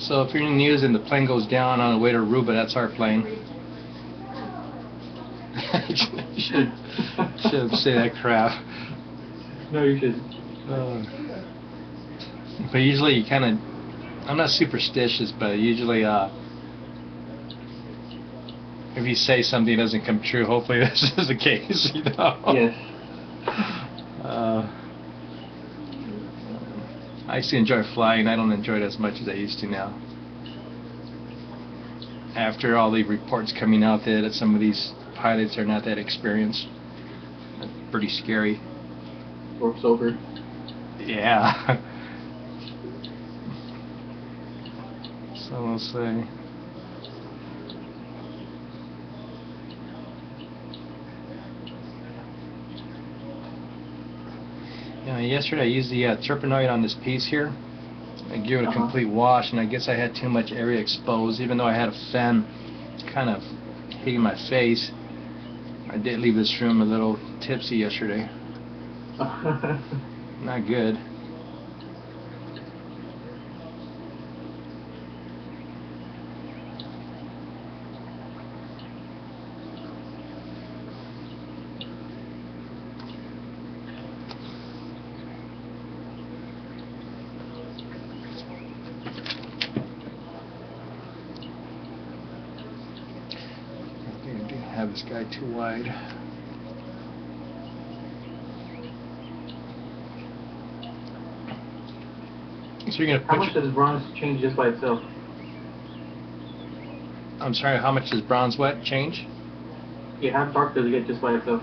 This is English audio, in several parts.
So if you're in the news and the plane goes down on the way to Aruba, that's our plane. should say that crap. No, you shouldn't. But usually you kind of, I'm not superstitious, but usually if you say something doesn't come true, hopefully this is the case, you know? Yes. I used to enjoy flying. I don't enjoy it as much as I used to now. After all the reports coming out that some of these pilots are not that experienced, that's pretty scary. Work's over. Yeah. So we'll see. Yeah, yesterday I used the Turpenoid on this piece here. I gave it a complete wash, and I guess I had too much area exposed. Even though I had a fan kind of hitting my face, I did leave this room a little tipsy yesterday. Not good. Have this guy too wide. So you're gonna How much does bronze change just by itself? I'm sorry, how much does bronze what change? Yeah, how dark does it get just by itself?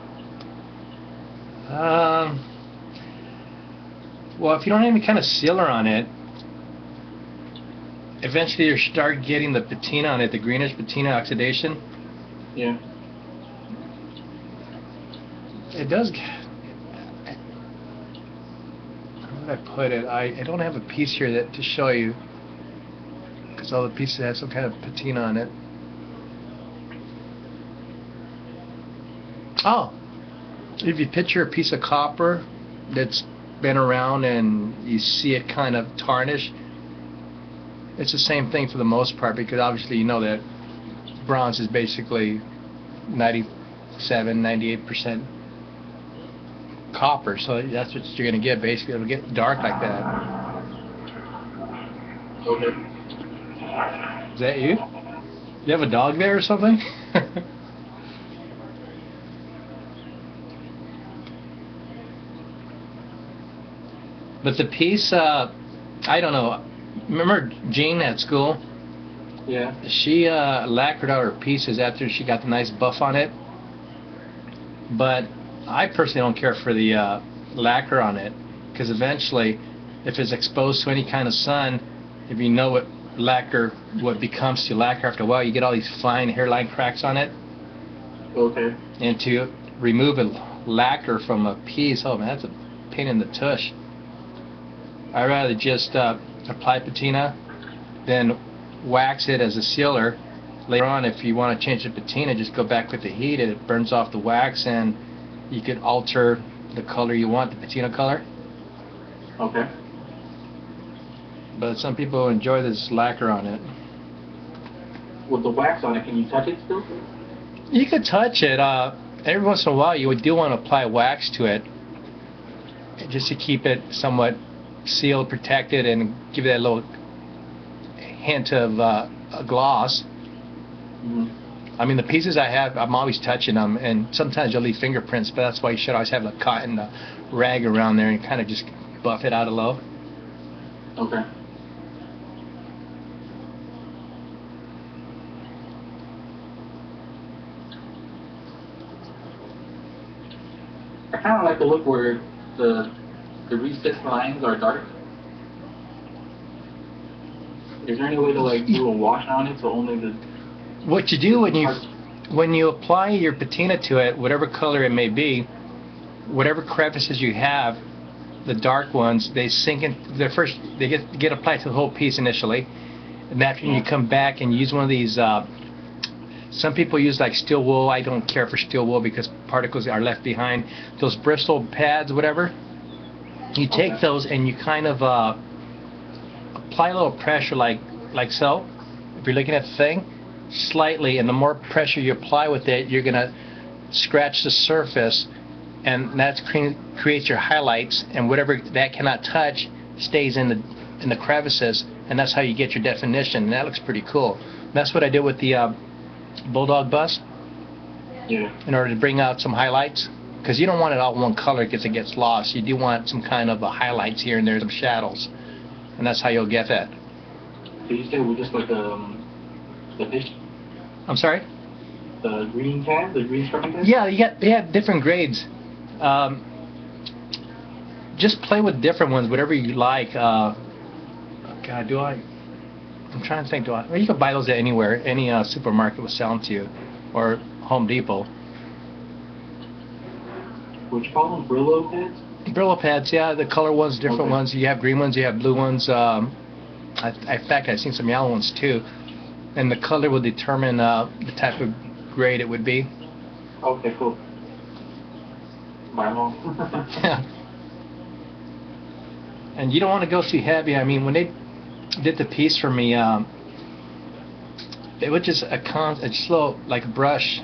Well, if you don't have any kind of sealer on it, eventually you start getting the patina on it, the greenish patina oxidation. Yeah. It does. Where did I put it? I don't have a piece here that to show you, because all the pieces have some kind of patina on it. Oh, if you picture a piece of copper that's been around and you see it kind of tarnish, it's the same thing for the most part, because obviously you know that bronze is basically 97-98% copper, so that's what you're going to get. Basically, it'll get dark like that. Okay. Is that you? You have a dog there or something? But the piece, I don't know. Remember Jean at school? Yeah. She lacquered out her pieces after she got the nice buff on it. But I personally don't care for the lacquer on it, because eventually, if it's exposed to any kind of sun, if you know what becomes to lacquer after a while, you get all these fine hairline cracks on it. Okay. And to remove a lacquer from a piece, oh man, that's a pain in the tush. I'd rather just apply patina, then wax it as a sealer. Later on, if you want to change the patina, just go back with the heat and it burns off the wax, and you could alter the color you want, the patina color. Okay. But some people enjoy this lacquer on it. With the wax on it, can you touch it still? You could touch it. Every once in a while, you do want to apply wax to it, just to keep it somewhat sealed, protected, and give it that little hint of a gloss. Mm-hmm. I mean, the pieces I have, I'm always touching them, and sometimes you'll leave fingerprints, but that's why you should always have a cotton rag around there and kind of just buff it out a little. Okay. I kind of like the look where the recessed lines are dark. Is there any way to like do a wash on it so only the... What you do when you apply your patina to it, whatever color it may be, whatever crevices you have, the dark ones, they sink in. They get applied to the whole piece initially, and after you come back and use one of these. Some people use like steel wool. I don't care for steel wool because particles are left behind. Those Bristol pads, whatever. You take those and you kind of apply a little pressure, like like so. If you're looking at the thing, slightly, and the more pressure you apply with it, you're gonna scratch the surface, and that creates your highlights, and whatever that cannot touch stays in the crevices, and that's how you get your definition. And that looks pretty cool. That's what I did with the Bulldog bus. Yeah. In order to bring out some highlights, because you don't want it all one color because it gets lost. You do want some kind of highlights here and there, some shadows, and that's how you'll get that. So you said we're just like the fish? I'm sorry? The green can? The green striking can? Yeah, they have different grades. Just play with different ones, whatever you like. God, I'm trying to think. Well, you can buy those at anywhere. Any supermarket will sell them to you, or Home Depot. What you call them? Brillo pads? Brillo pads, yeah. The color ones, different Okay. ones. You have green ones, you have blue ones. In fact, I've seen some yellow ones too. And the color will determine the type of grade it would be. Okay, cool. Buy them all. Yeah. And you don't want to go too heavy. I mean, when they did the piece for me, it was just a slow, like brush,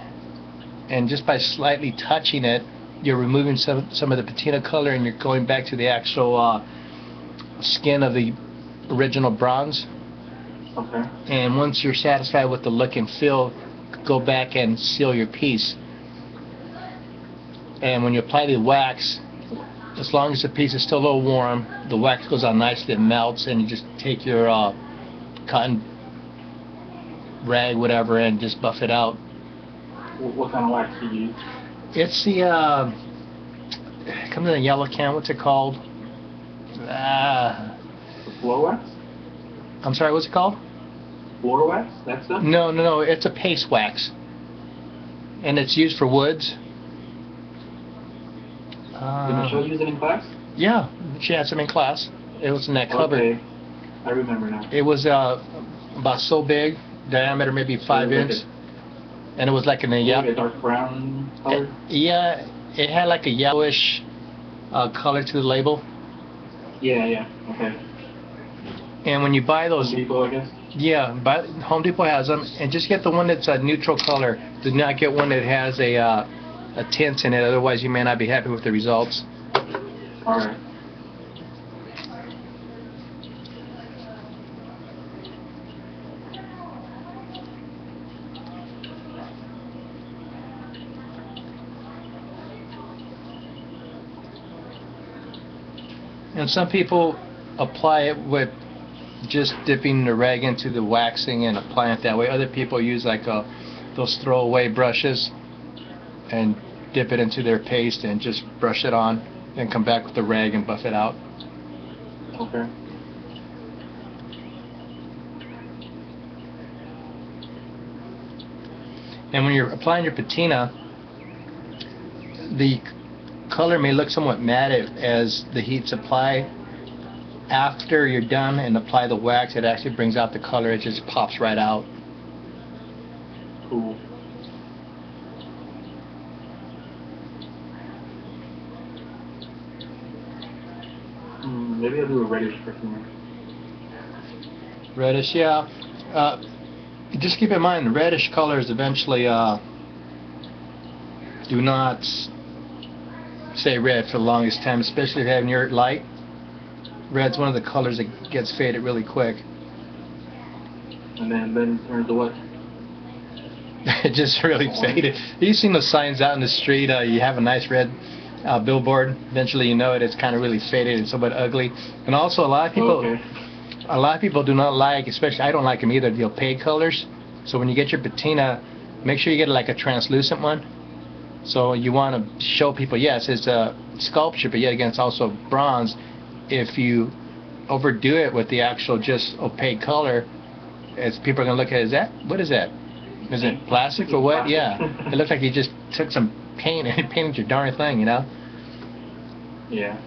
and just by slightly touching it, you're removing some of the patina color, and you're going back to the actual skin of the original bronze. Okay. And once you're satisfied with the look and feel, go back and seal your piece. And when you apply the wax, as long as the piece is still a little warm, the wax goes on nicely, it melts, and you just take your cotton rag, whatever, and just buff it out. What kind of wax do you use? It's the it comes in a yellow can. What's it called? The floor wax? I'm sorry. What's it called? Floor wax? That stuff? No. It's a paste wax, and it's used for woods. Did Michelle use it in class? Yeah, she had some in class. It was in that cupboard. Okay. I remember now. It was about so big, diameter maybe 5 inches, and it was like in a Like a dark brown color? Yeah, it had like a yellowish color to the label. Yeah. Okay. And when you buy those, Home Depot, I guess? yeah, Home Depot has them, and just get the one that's a neutral color. Do not get one that has a tint in it, otherwise you may not be happy with the results. Alright. And some people apply it with just dipping the rag into the waxing and applying it that way. Other people use like those throwaway brushes and dip it into their paste and just brush it on, and come back with the rag and buff it out. Okay. And when you're applying your patina, the color may look somewhat matte as the heat's applied. After you're done and apply the wax, it actually brings out the color. It just pops right out. Cool. Maybe I'll do a reddish perfume. Reddish, yeah. Just keep in mind, reddish colors eventually do not stay red for the longest time, especially if you have near light. Red's one of the colors that gets faded really quick. And then turns to what? It just really faded. You've seen those signs out in the street, you have a nice red billboard, eventually you know it, it's kind of really faded and somewhat ugly. And also a lot of people do not like, especially I don't like them either, the opaque colors. So when you get your patina, make sure you get like a translucent one. So you want to show people, yes, it's a sculpture, but yet again it's also bronze. If you overdo it with the actual just opaque color, people are going to look at it, what is that? Is it plastic or what? Yeah. It looks like you just took some paint and painted your darn thing, you know? Yeah.